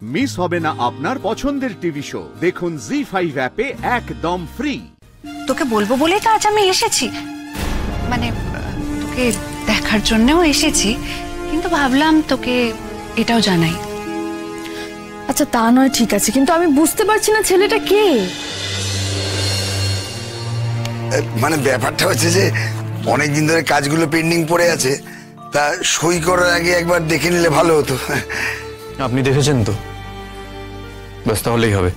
Miss হবে না আপনার পছন্দের টিভি শো। দেখুন জি5 অ্যাপে একদম ফ্রি। তোকে বলবো বলেই তো আজ আমি এসেছি, মানে তোকে দেখার জন্যও এসেছি, কিন্তু ভাবলাম তোকে এটাও জানাই। আচ্ছা তা নয় ঠিক আছে, কিন্তু আমি বুঝতে পারছি না ছেলেটা কে। মানে ব্যাপারটা হচ্ছে যে অনেকদিন ধরে কাজগুলো পেন্ডিং পড়ে আছে, তা সই করার আগে একবার দেখে নিলে ভালো হতো। আপনি দেখেছেন তো? ব্যাস তাহলেই হবে,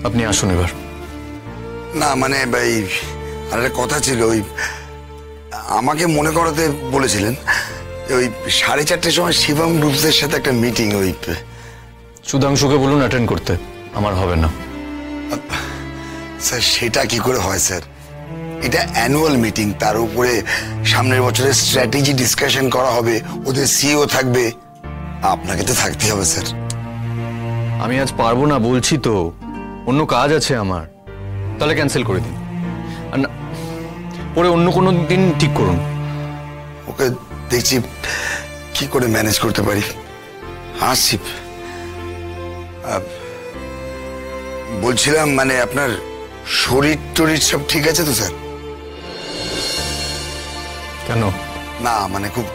আপনি আসুন এবার। না মানে ভাই আর একটা কথা ছিল, ওই আমাকে মনে করাতে বলেছিলেন ওই 4:30টার সময় শিবম গ্রুপসের সাথে একটা মিটিং। ওই সুধাংশুকে বলুন অ্যাটেন্ড করতে, আমার হবে না। স্যার সেটা কি করে হয় স্যার? এটা অ্যানুয়াল মিটিং, তার উপরে সামনের বছরের স্ট্র্যাটেজি ডিসকাশন করা হবে, ওদের সিইও থাকবে, আপনাকে তো থাকতেই হবে স্যার। আমি আজ পারবো না বলছি তো, অন্য কাজ আছে আমার। তাহলে ক্যান্সেল করে দিন, আর না পরে অন্য কোনো দিন ঠিক করুন। ওকে দেখছি কি করে ম্যানেজ করতে পারি। আসছি। বলছিলাম মানে আপনার শরীর টরীর সব ঠিক আছে তো স্যার? কেন? না মানে খুব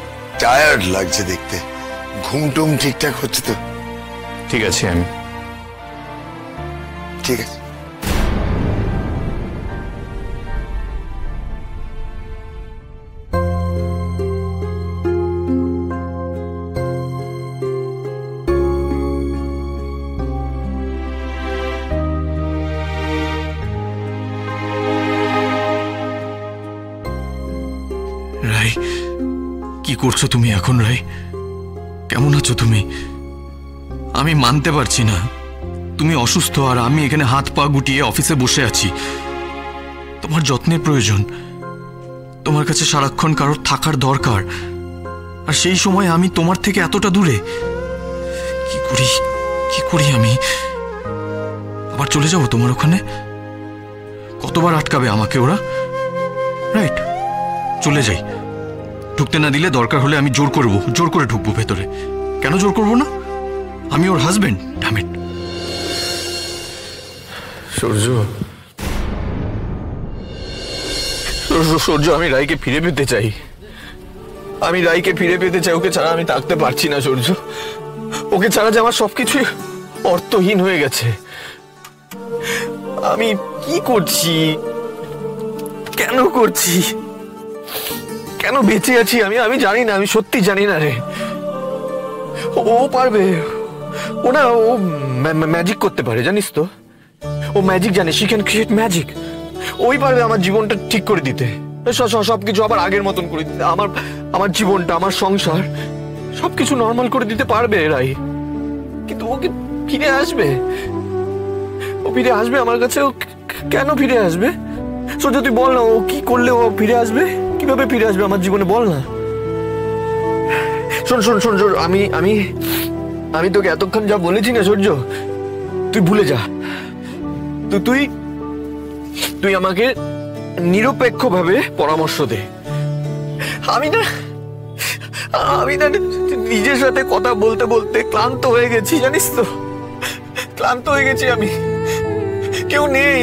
টায়ার্ড লাগছে দেখতে। ঘুম টুম ঠিকঠাক হচ্ছে তো? ঠিক আছে আমি। ঠিক আছে। রাই, কি করছো তুমি এখন? রাই, কেমন আছো তুমি? আমি মানতে পারছি না তুমি অসুস্থ, আর আমি এখানে হাত পা গুটিয়ে অফিসে বসে আছি। তোমার যত্নের প্রয়োজন, তোমার কাছে সারাক্ষণ কারোর থাকার দরকার, আর সেই সময় আমি তোমার থেকে এতটা দূরে। কি করি আমি? আবার চলে যাবো তোমার ওখানে? কতবার আটকাবে আমাকে ওরা? রাইট, চলে যাই। ঢুকতে না দিলে দরকার হলে আমি জোর করে ঢুকবো ভেতরে। কেন জোর করবো না? আমি ওর হাজবেন্ড। Damn it. সূর্য, আমি রাইকে ফিরে পেতে চাই। ওকে ছাড়া আমি থাকতে পারছি না সূর্য। ওকে ছাড়া যে আমার সবকিছু অর্থহীন হয়ে গেছে। আমি কি করছি, কেন করছি, কেন বেঁচে আছি আমি জানি না। আমি সত্যি জানি না রে। ও পারবে, ও না, ও ম্যাজিক করতে পারে, জানিস তো? ও ম্যাজিক জানে, শি ক্যান ক্রিয়েট ম্যাজিক। ওই পারবে আমার জীবনটা ঠিক করে দিতে, সবকিছু আবার আগের মতন করে দিতে। আমার জীবনটা, আমার সংসার সবকিছু নর্মাল করে দিতে পারবে রাই। কিন্তু ও কি ফিরে আসবে? ও ফিরে আসবে আমার কাছে? ও কেন ফিরে আসবে? সূর্য তুই বল না, ও কি করলে ও ফিরে আসবে? কিভাবে ফিরে আসবে আমার জীবনে, বল না। শোন, আমি তোকে এতক্ষণ যা বলেছি না সূর্য, তুই ভুলে যা। তুই আমাকে নিরপেক্ষভাবে পরামর্শ দে। আমি না নিজের সাথে কথা বলতে বলতে ক্লান্ত হয়ে গেছি, জানিস তো? ক্লান্ত হয়ে গেছি আমি। কেউ নেই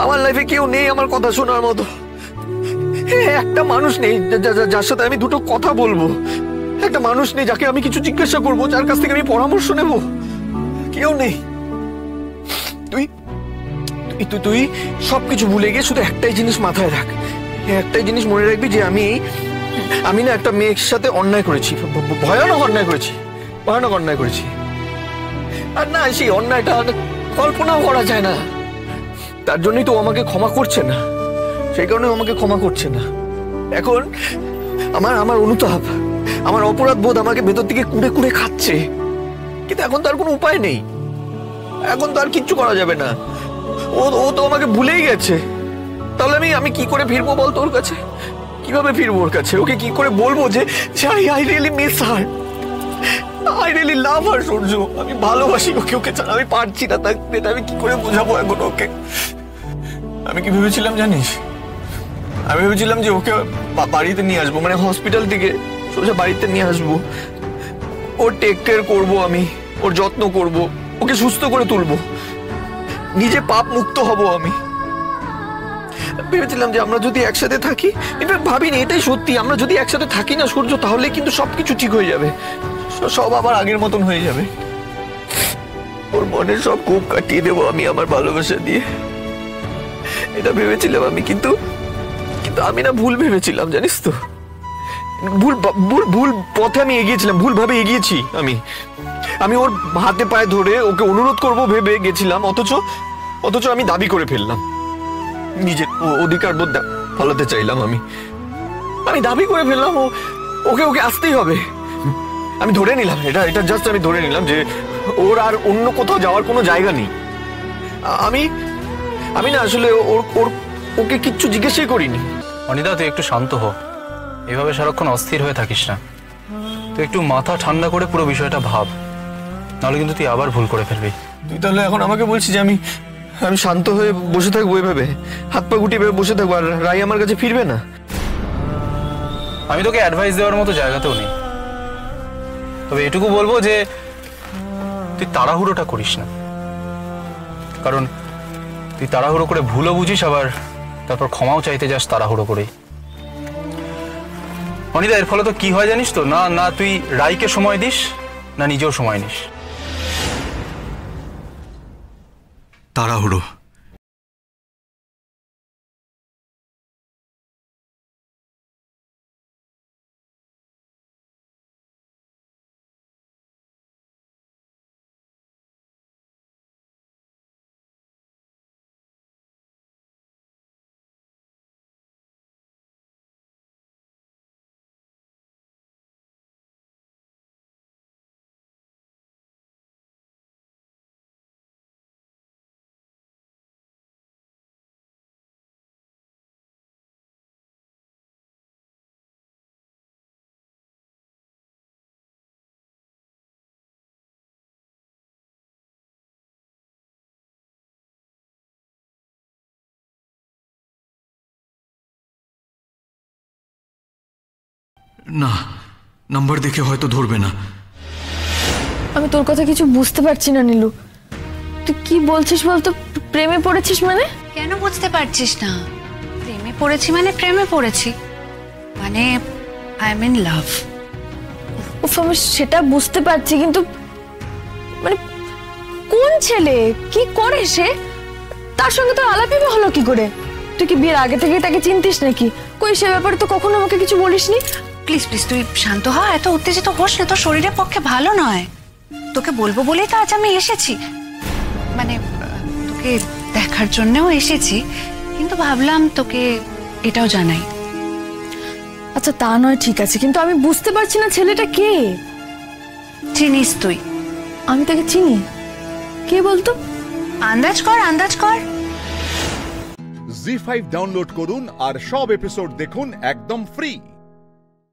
আমার লাইফে, কেউ নেই আমার কথা শোনার মতো। একটা মানুষ নেই যার সাথে আমি দুটো কথা বলবো। একটা মানুষ নেই যাকে আমি কিছু জিজ্ঞাসা করবো, যার কাছ থেকে আমি পরামর্শ নেব। কেউ নেই। তুই সবকিছু ভুলে গিয়ে শুধু একটাই জিনিস মাথায় রাখ, একটাই জিনিস মনে রাখবি যে আমি না একটা মেয়ের সাথে অন্যায় করেছি, ভয়ানক অন্যায় করেছি। আর না, সেই অন্যায়টা কল্পনাও করা যায় না। তার জন্যই তো আমাকে ক্ষমা করছে না, সেই কারণে আমাকে ক্ষমা করছে না। এখন আমার অনুতাপ, আমার অপরাধ বোধ আমাকে ভেতর থেকে কুড়ে কুড়ে খাচ্ছে। কিন্তু এখন তো আর কোনো উপায় নেই, এখন তো আর কিচ্ছু করা যাবে না। ও তো আমাকে ভুলেই গেছে। তাহলে আমি কি করে ফিরবো বল তোর কাছে? কিভাবে ফিরবো ওর কাছে? ওকে কি করে বলবো যে I really miss her, I really love her? Surya, আমি ভালোবাসি ওকে ছাড়া আমি পারছি না থাকতে। আমি কি করে বোঝাবো এখন ওকে? আমি কি ভেবেছিলাম জানিস? আমি ভেবেছিলাম যে ওকে বাড়িতে নিয়ে আসবো, মানে হসপিটাল থেকে সোজা বাড়িতে নিয়ে আসবো। ওর টেক কেয়ার করবো, আমি ওর যত্ন করবো, ওকে সুস্থ করে তুলবো, নিজে পাপ মুক্ত হব আমি। ভেবেছিলাম যে আমরা যদি একসাথে থাকি, ইনফ্যাক্ট ভাবিনি, এটাই সত্যি, আমরা যদি একসাথে থাকি না সূর্য, তাহলে কিন্তু সবকিছু ঠিক হয়ে যাবে, সব আবার আগের মতন হয়ে যাবে। ওর মনের সব ক্ষোভ কাটিয়ে দেবো আমি আমার ভালোবাসা দিয়ে, এটা ভেবেছিলাম আমি। কিন্তু আমি না ভুল ভেবেছিলাম, জানিস তো, ভুল পথে আমি এগিয়েছিলাম, ভুলভাবে এগিয়েছি আমি ওর হাতে পায়ে ধরে ওকে অনুরোধ করব ভেবে গেছিলাম, অথচ আমি দাবি করে ফেললাম, নিজের অধিকার বোধ ফলাতে চাইলাম, আমি দাবি করে ফেললাম ওকে আসতেই হবে। আমি ধরে নিলাম, এটা জাস্ট আমি ধরে নিলাম যে ওর আর অন্য কোথাও যাওয়ার কোনো জায়গা নেই। আমি না আসলে ওকে কিচ্ছু জিজ্ঞেসই করিনি। অনিদা, তুই একটু শান্ত হ, এভাবে সারাক্ষণ অস্থির হয়ে থাকিস না। তুই একটু মাথা ঠান্ডা করে পুরো বিষয়টা ভাব, নাহলে কিন্তু তুই আবার ভুল করে ফেলবি। তুই তাহলে এখন আমাকে বলছিস যে আমি শান্ত হয়ে বসে থাকবো, এভাবে হাত পা গুটিয়ে বসে থাকবো, আর রাই আমার কাছে ফিরবে না? আমি তোকে অ্যাডভাইস দেওয়ার মতো জায়গাতেও নেই, তবে এটুকু বলবো যে তুই তাড়াহুড়োটা করিস না, কারণ তুই তাড়াহুড়ো করে ভুলও বুঝিস, আবার তারপর ক্ষমাও চাইতে যাস তাড়াহুড়ো করেই। অনিদা, এর ফলে তো কি হয় জানিস তো, না তুই রাইকে সময় দিস, না নিজেও সময় নিস। তাড়াহুড়ো না, নাম্বার দেখে হয়তো ধরবে না। আমি তোর কথা কিছু বুঝতে পারছি না নীলু, তুই কি বলছিস বলতো? প্রেমে পড়েছিস মানে? কেন বুঝতে পারছিস না? প্রেমে পড়েছি মানে প্রেমে পড়েছি, মানে আই এম ইন লাভ। আমি সেটা বুঝতে পারছি, কিন্তু মানে কোন ছেলে, কি করে সে, তার সঙ্গে তো আলাপই বা হলো কি করে? তুই কি বিয়ের আগে থেকেই তাকে চিনতিস নাকি? কই, সে ব্যাপারে তো কখনো আমাকে কিছু বলিসনি। প্লিজ তুই শান্ত হ, এত উত্তেজিত হোস না, তোর শরীরের পক্ষে ভালো নয়। তোকে বলবো বলেই তো আজ আমি এসেছি, মানে তোকে দেখার জন্যও এসেছি, কিন্তু ভাবলাম তোকে এটাও জানাই। আচ্ছা তা নয়, ঠিক আছে, কিন্তু আমি বুঝতে পারছি না ছেলেটা কে। চিনিস তুই? আমি তাকে চিনি। কে বলতো? আন্দাজ কর। জি5 ডাউনলোড করুন আর সব এপিসোড দেখুন একদম ফ্রি।